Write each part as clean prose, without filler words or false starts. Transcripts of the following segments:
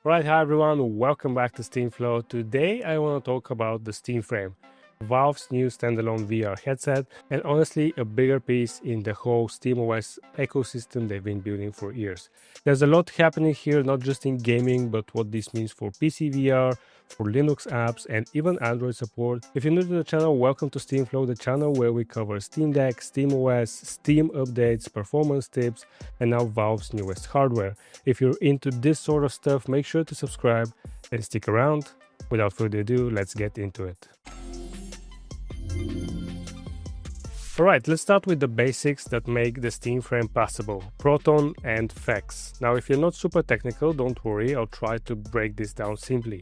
Alright, hi everyone, welcome back to SteamFlow. Today I want to talk about the Steam Frame, Valve's new standalone VR headset, and honestly a bigger piece in the whole SteamOS ecosystem they've been building for years. There's a lot happening here, not just in gaming, but what this means for PC VR, for Linux apps, and even Android support. If you're new to the channel, welcome to SteamFlow, the channel where we cover Steam Deck, SteamOS, Steam updates, performance tips, and now Valve's newest hardware. If you're into this sort of stuff, make sure to subscribe and stick around. Without further ado, let's get into it. Alright, let's start with the basics that make the Steam Frame possible, Proton and Fex. Now, if you're not super technical, don't worry, I'll try to break this down simply.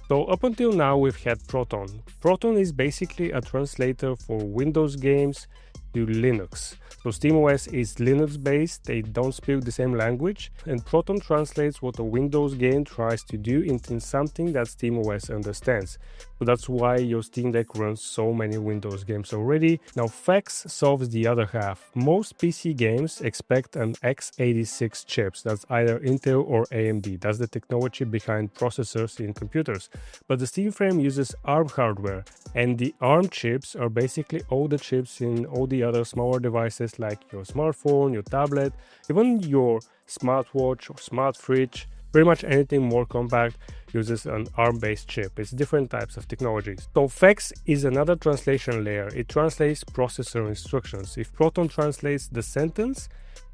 So up until now, we've had Proton. Proton is basically a translator for Windows games to Linux. So SteamOS is Linux based, they don't speak the same language, and Proton translates what a Windows game tries to do into something that SteamOS understands. So that's why your Steam Deck runs so many Windows games already. Now Fex solves the other half. Most PC games expect an x86 chips, that's either Intel or AMD, that's the technology behind processors in computers. But the Steam Frame uses ARM hardware, and the ARM chips are basically all the chips in all the other smaller devices like your smartphone, your tablet, even your smartwatch or smart fridge. Pretty much anything more compact uses an ARM-based chip. It's different types of technologies. So Fex is another translation layer. It translates processor instructions. If Proton translates the sentence,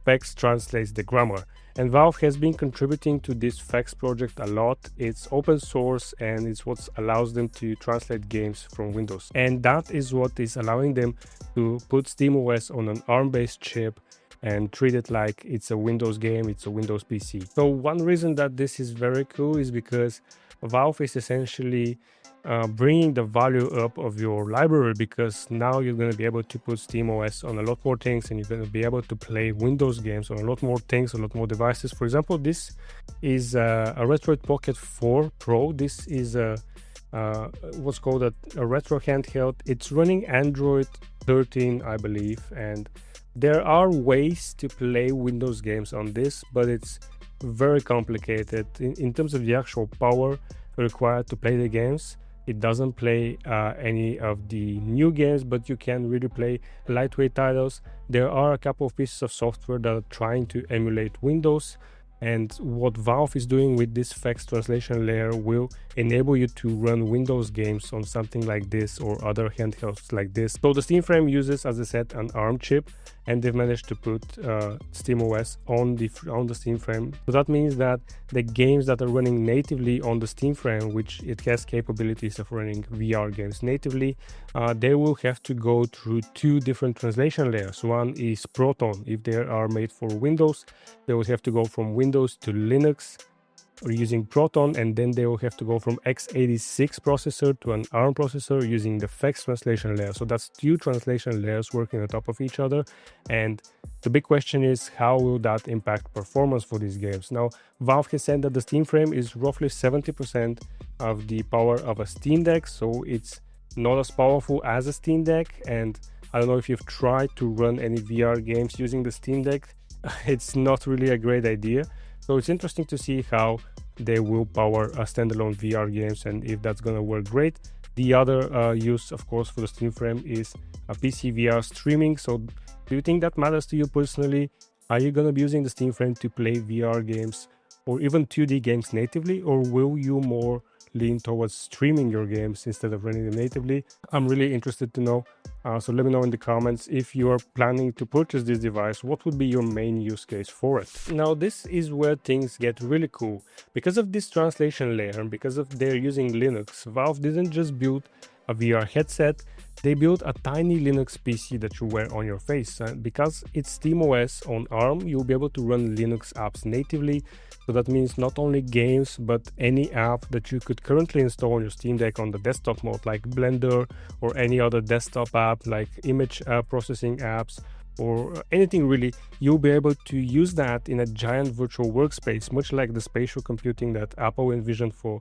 Fex translates the grammar. And Valve has been contributing to this Fex project a lot. It's open source and it's what allows them to translate games from Windows. And that is what is allowing them to put SteamOS on an ARM-based chip and treat it like it's a Windows game, it's a Windows PC. So one reason that this is very cool is because Valve is essentially bringing the value up of your library, because now you're going to be able to put SteamOS on a lot more things and you're going to be able to play Windows games on a lot more things, a lot more devices. For example, this is a Retroid Pocket 4 Pro. This is what's called a retro handheld. It's running Android 13, I believe, and there are ways to play Windows games on this, but it's very complicated in terms of the actual power required to play the games. It doesn't play any of the new games, but you can really play lightweight titles. There are a couple of pieces of software that are trying to emulate Windows, and what Valve is doing with this Fex translation layer will enable you to run Windows games on something like this or other handhelds like this. So the Steam Frame uses, as I said, an ARM chip, and they've managed to put SteamOS on the Steam Frame. So that means that the games that are running natively on the Steam Frame, which it has capabilities of running VR games natively, they will have to go through two different translation layers. One is Proton. If they are made for Windows, they will have to go from Windows to Linux or using Proton, and then they will have to go from x86 processor to an ARM processor using the Fex translation layer. So that's two translation layers working on top of each other, and the big question is, how will that impact performance for these games? Now, Valve has said that the Steam Frame is roughly 70% of the power of a Steam Deck, so it's not as powerful as a Steam Deck. And I don't know if you've tried to run any VR games using the Steam Deck. It's not really a great idea. So it's interesting to see how they will power a standalone VR games and if that's going to work great. The other use, of course, for the Steam Frame is a PC VR streaming. So do you think that matters to you personally? Are you going to be using the Steam Frame to play VR games or even 2D games natively, or will you more lean towards streaming your games instead of running them natively? I'm really interested to know. So let me know in the comments if you are planning to purchase this device, what would be your main use case for it. Now this is where things get really cool. Because of this translation layer and because of they're using Linux, Valve didn't just build a VR headset, they built a tiny Linux PC that you wear on your face. And because it's SteamOS on ARM, you'll be able to run Linux apps natively. So that means not only games, but any app that you could currently install on your Steam Deck on the desktop mode, like Blender or any other desktop app, like image processing apps or anything really, you'll be able to use that in a giant virtual workspace, much like the spatial computing that Apple envisioned for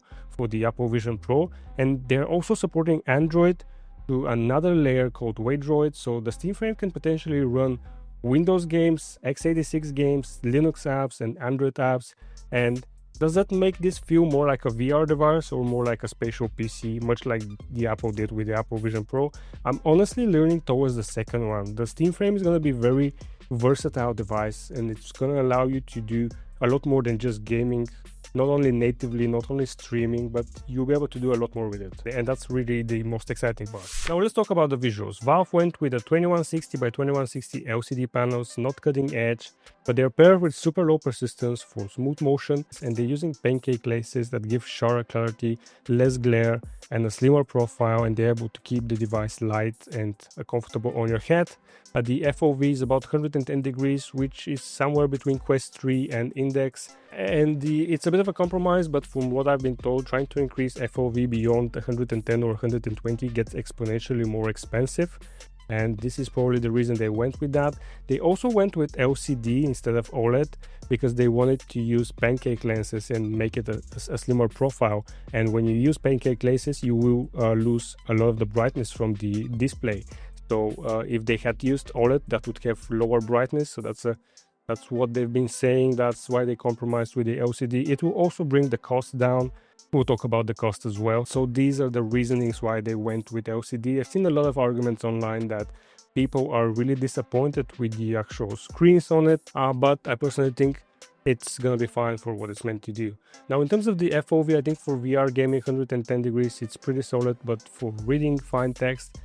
the Apple Vision Pro. And they're also supporting Android to another layer called Waydroid, so the Steam Frame can potentially run Windows games, x86 games, Linux apps, and Android apps. And Does that make this feel more like a VR device or more like a spatial PC, much like the Apple did with the Apple Vision Pro? I'm honestly leaning towards the second one. The Steam Frame is going to be very versatile device, and it's going to allow you to do a lot more than just gaming, not only natively, not only streaming, but you'll be able to do a lot more with it. And that's really the most exciting part. Now let's talk about the visuals. Valve went with a 2160 by 2160 LCD panels, not cutting edge, but they're paired with super low persistence for smooth motion, and they're using pancake laces that give sharper clarity, less glare, and a slimmer profile, and they're able to keep the device light and comfortable on your head. The FOV is about 110 degrees, which is somewhere between Quest 3 and Index. And it's a bit of a compromise, but from what I've been told, trying to increase FOV beyond 110 or 120 gets exponentially more expensive. And this is probably the reason they went with that. They also went with LCD instead of OLED because they wanted to use pancake lenses and make it a slimmer profile. And when you use pancake lenses, you will lose a lot of the brightness from the display. So if they had used OLED, that would have lower brightness. So that's what they've been saying. That's why they compromised with the LCD. It will also bring the cost down. We'll talk about the cost as well. So these are the reasonings why they went with LCD. I've seen a lot of arguments online that people are really disappointed with the actual screens on it, but I personally think it's gonna be fine for what it's meant to do. Now in terms of the FOV, I think for VR gaming 110 degrees it's pretty solid, but for reading fine text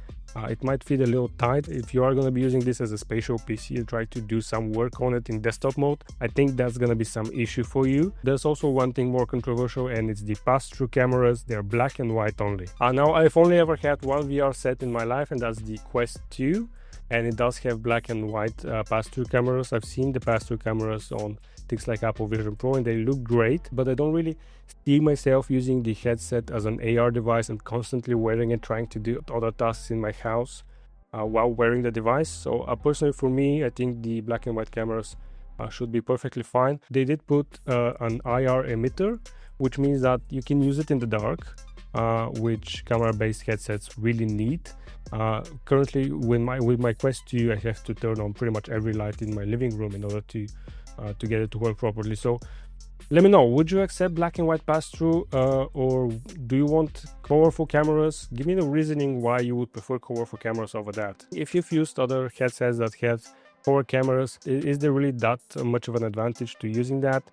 it might feel a little tight. If you are going to be using this as a spatial PC and try to do some work on it in desktop mode, I think that's going to be some issue for you. There's also one thing more controversial, and it's the pass-through cameras. They're black and white only. Now I've only ever had one VR set in my life, and that's the Quest 2, and it does have black and white pass-through cameras. I've seen the pass-through cameras on things like Apple Vision Pro and they look great, but I don't really see myself using the headset as an AR device and constantly wearing it, trying to do other tasks in my house while wearing the device. So personally for me, I think the black and white cameras should be perfectly fine. They did put an IR emitter, which means that you can use it in the dark, which camera-based headsets really need. Currently with my Quest 2, I have to turn on pretty much every light in my living room in order to get it to work properly. So let me know, would you accept black and white pass-through or do you want colorful cameras? Give me the reasoning why you would prefer colorful cameras over that. If you've used other headsets that have color cameras, is there really that much of an advantage to using that?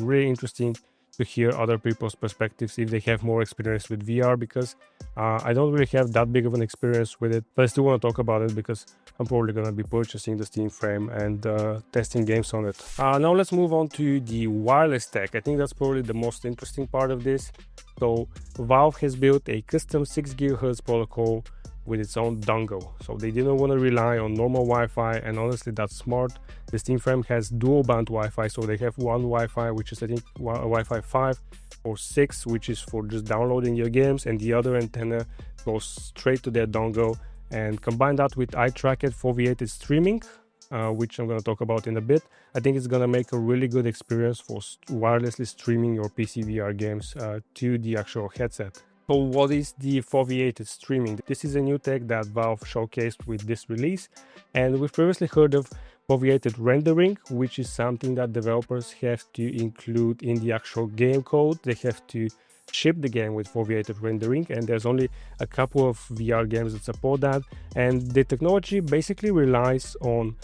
Really interesting to hear other people's perspectives if they have more experience with VR, because I don't really have that big of an experience with it, but I still want to talk about it because I'm probably going to be purchasing the Steam Frame and testing games on it. Now let's move on to the wireless tech. I think that's probably the most interesting part of this. So Valve has built a custom 6 GHz protocol with its own dongle. So they didn't want to rely on normal Wi-Fi, and honestly that's smart. The Steam Frame has dual band Wi-Fi, so they have one Wi-Fi which is I think Wi-Fi 5 or 6, which is for just downloading your games, and the other antenna goes straight to their dongle. And combine that with eye tracked foveated streaming, which I'm going to talk about in a bit. I think it's going to make a really good experience for wirelessly streaming your PC VR games to the actual headset. So what is the foveated streaming? This is a new tech that Valve showcased with this release, and we've previously heard of foveated rendering, which is something that developers have to include in the actual game code. They have to ship the game with foveated rendering, and there's only a couple of VR games that support that. And the technology basically relies on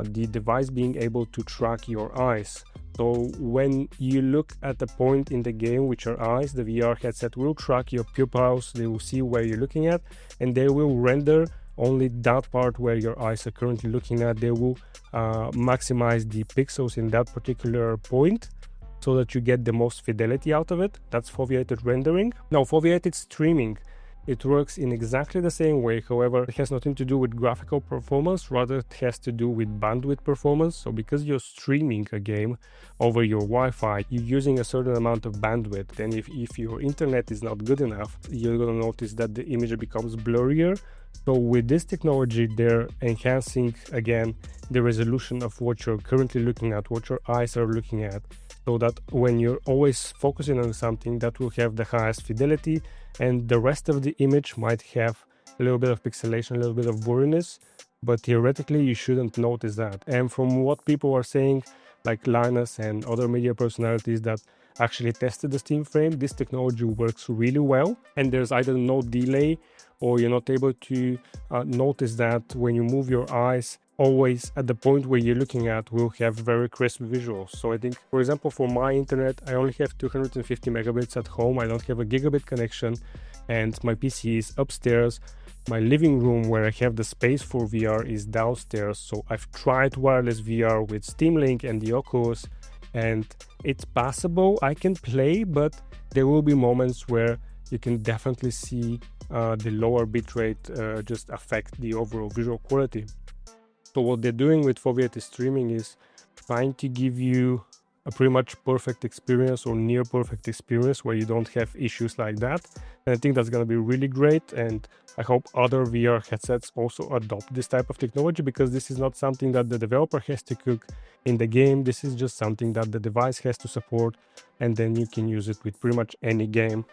the device being able to track your eyes. So when you look at the point in the game with your eyes, the VR headset will track your pupils. They will see where you're looking at, and they will render only that part where your eyes are currently looking at. They will maximize the pixels in that particular point so that you get the most fidelity out of it. That's foveated rendering. Now, foveated streaming, it works in exactly the same way. However, it has nothing to do with graphical performance, rather it has to do with bandwidth performance. So because you're streaming a game over your Wi-Fi, you're using a certain amount of bandwidth. And if your internet is not good enough, you're going to notice that the image becomes blurrier. So with this technology, they're enhancing again the resolution of what you're currently looking at, what your eyes are looking at, so that when you're always focusing on something, that will have the highest fidelity, and the rest of the image might have a little bit of pixelation, a little bit of blurriness, but theoretically you shouldn't notice that. And from what people are saying, like Linus and other media personalities, that actually tested the Steam Frame, this technology works really well, and there's either no delay or you're not able to notice that when you move your eyes, always at the point where you're looking at will have very crisp visuals. So I think, for example, for my internet, I only have 250 megabits at home. I don't have a gigabit connection, and my PC is upstairs. My living room, where I have the space for VR, is downstairs. So I've tried wireless VR with Steam Link and the Oculus, and it's passable. I can play, but there will be moments where you can definitely see the lower bitrate just affect the overall visual quality. So what they're doing with foveated streaming is trying to give you a pretty much perfect experience or near perfect experience where you don't have issues like that. And I think that's going to be really great, and I hope other VR headsets also adopt this type of technology, because this is not something that the developer has to cook in the game. This is just something that the device has to support, and then you can use it with pretty much any game,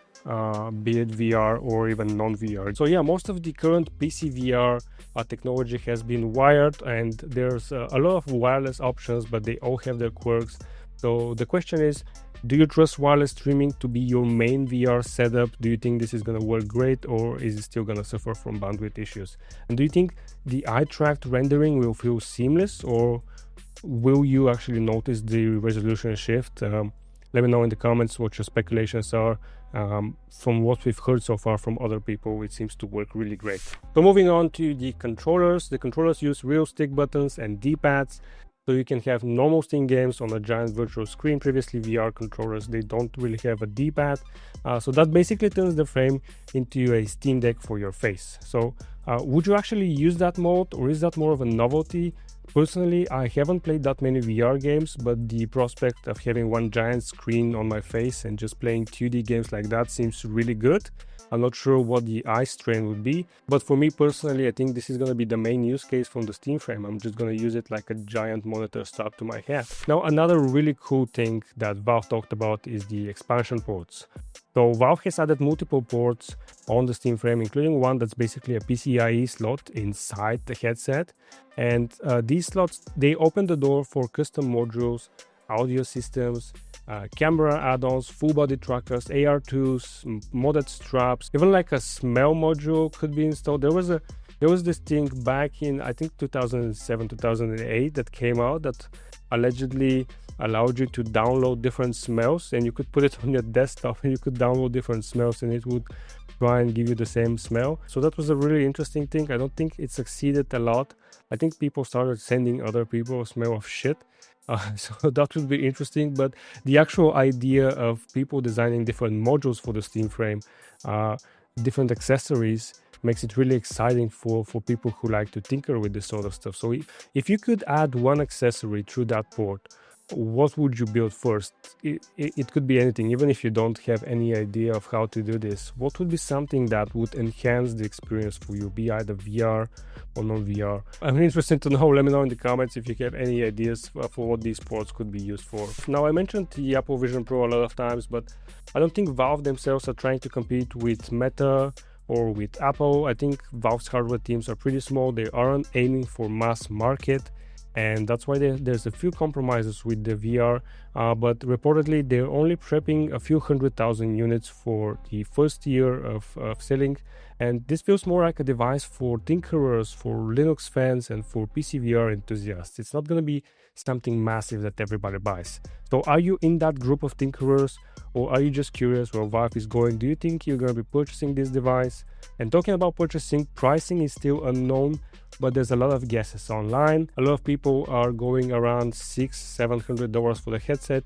be it VR or even non-VR. So yeah, most of the current PC VR technology has been wired, and there's a lot of wireless options, but they all have their quirks. So the question is, do you trust wireless streaming to be your main VR setup? Do you think this is going to work great, or is it still going to suffer from bandwidth issues? And do you think the eye-tracked rendering will feel seamless, or will you actually notice the resolution shift? Let me know in the comments what your speculations are. From what we've heard so far from other people, it seems to work really great. So moving on to the controllers. The controllers use real stick buttons and D-pads, so you can have normal Steam games on a giant virtual screen. Previously, VR controllers, they don't really have a D-pad. So that basically turns the frame into a Steam Deck for your face. So would you actually use that mode, or is that more of a novelty? Personally, I haven't played that many VR games, but the prospect of having one giant screen on my face and just playing 2D games like that seems really good. I'm not sure what the eye strain would be, but for me personally, I think this is going to be the main use case from the Steam Frame. I'm just going to use it like a giant monitor strapped to my head. Now, another really cool thing that Valve talked about is the expansion ports. So Valve has added multiple ports on the Steam Frame, including one that's basically a PCIe slot inside the headset. And these slots, they open the door for custom modules, audio systems, camera add-ons, full-body trackers, AR tools, modded straps, even like a smell module could be installed. There was this thing back in, I think, 2007, 2008 that came out that allegedly allowed you to download different smells, and you could put it on your desktop and you could download different smells and it would try and give you the same smell. So that was a really interesting thing. I don't think it succeeded a lot. I think people started sending other people a smell of shit. So that would be interesting, but the actual idea of people designing different modules for the Steam Frame, different accessories, makes it really exciting for people who like to tinker with this sort of stuff. So if you could add one accessory through that port, what would you build first? It could be anything, even if you don't have any idea of how to do this. What would be something that would enhance the experience for you, be either VR or non-VR? I'm interested to know. Let me know in the comments if you have any ideas for what these ports could be used for. Now, I mentioned the Apple Vision Pro a lot of times, but I don't think Valve themselves are trying to compete with Meta or with Apple. I think Valve's hardware teams are pretty small. They aren't aiming for mass market, and that's why there's a few compromises with the VR, but reportedly they're only prepping a few 100,000 units for the first year of selling, and this feels more like a device for tinkerers, for Linux fans, and for PC VR enthusiasts. It's not going to be something massive that everybody buys. So are you in that group of tinkerers, or are you just curious where Valve is going? Do you think you're going to be purchasing this device? And talking about purchasing, pricing is still unknown, but there's a lot of guesses online. A lot of people are going around $600-700 for the headset,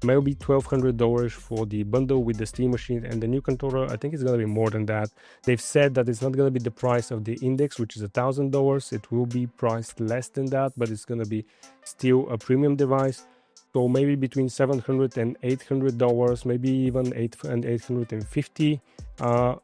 maybe $1,200 for the bundle with the Steam machine and the new controller. I think it's going to be more than that. They've said that it's not going to be the price of the Index, which is $1,000. It will be priced less than that, but it's going to be still a premium device. So maybe between $700 and $800, maybe even $800 and $850.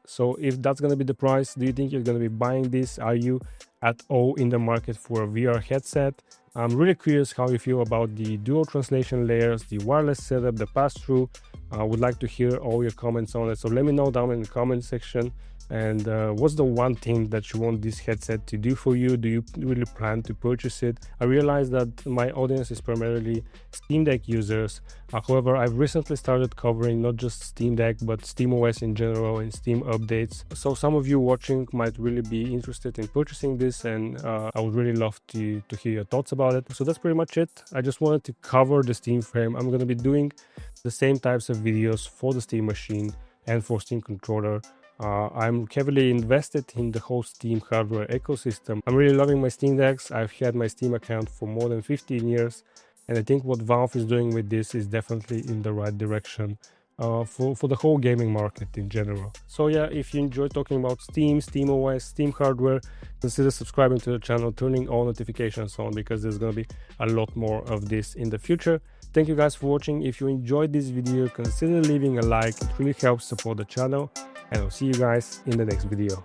So if that's going to be the price, do you think you're going to be buying this? Are you at all in the market for a VR headset? I'm really curious how you feel about the dual translation layers, the wireless setup, the pass-through. I would like to hear all your comments on it, so let me know down in the comment section. And what's the one thing that you want this headset to do for you? Do you really plan to purchase it? I realize that my audience is primarily Steam Deck users. However, I've recently started covering not just Steam Deck but SteamOS in general and Steam updates. So some of you watching might really be interested in purchasing this, and I would really love to hear your thoughts about it. So that's pretty much it. I just wanted to cover the Steam frame. I'm going to be doing the same types of videos for the Steam machine and for Steam controller. I'm heavily invested in the whole Steam hardware ecosystem. I'm really loving my Steam Decks. I've had my Steam account for more than 15 years, and I think what Valve is doing with this is definitely in the right direction for the whole gaming market in general. So yeah, if you enjoy talking about Steam, SteamOS, Steam hardware, consider subscribing to the channel, turning all notifications on, because there's going to be a lot more of this in the future. Thank you guys for watching. If you enjoyed this video, consider leaving a like. It really helps support the channel. And I'll see you guys in the next video.